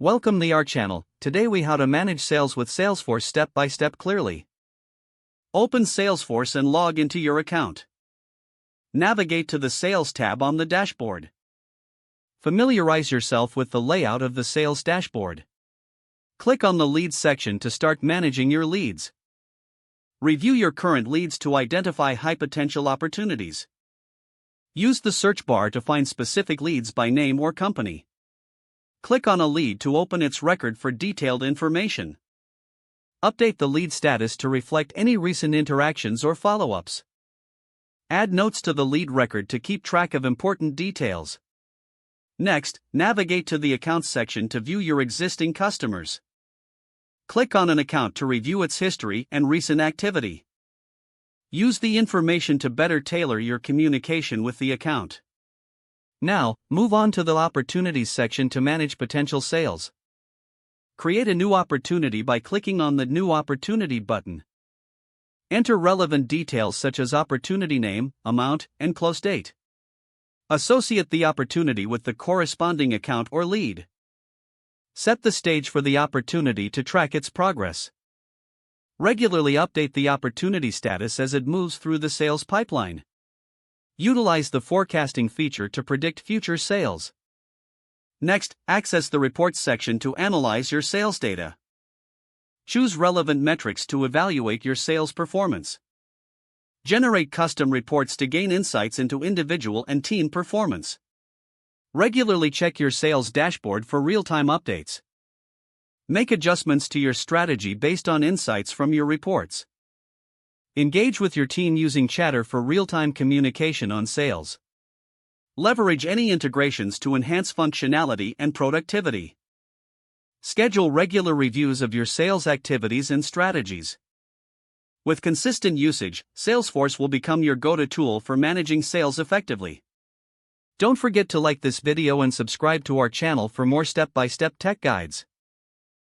Welcome to our channel. Today we how to manage sales with Salesforce step by step clearly. Open Salesforce and log into your account. Navigate to the Sales tab on the dashboard. Familiarize yourself with the layout of the Sales dashboard. Click on the Leads section to start managing your leads. Review your current leads to identify high potential opportunities. Use the search bar to find specific leads by name or company. Click on a lead to open its record for detailed information. Update the lead status to reflect any recent interactions or follow-ups. Add notes to the lead record to keep track of important details. Next, navigate to the Accounts section to view your existing customers. Click on an account to review its history and recent activity. Use the information to better tailor your communication with the account. Now, move on to the Opportunities section to manage potential sales. Create a new opportunity by clicking on the New Opportunity button. Enter relevant details such as opportunity name, amount, and close date. Associate the opportunity with the corresponding account or lead. Set the stage for the opportunity to track its progress. Regularly update the opportunity status as it moves through the sales pipeline. Utilize the forecasting feature to predict future sales. Next, access the Reports section to analyze your sales data. Choose relevant metrics to evaluate your sales performance. Generate custom reports to gain insights into individual and team performance. Regularly check your sales dashboard for real-time updates. Make adjustments to your strategy based on insights from your reports. Engage with your team using chatter for real-time communication on sales. Leverage any integrations to enhance functionality and productivity. Schedule regular reviews of your sales activities and strategies. With consistent usage, Salesforce will become your go-to tool for managing sales effectively. Don't forget to like this video and subscribe to our channel for more step-by-step tech guides.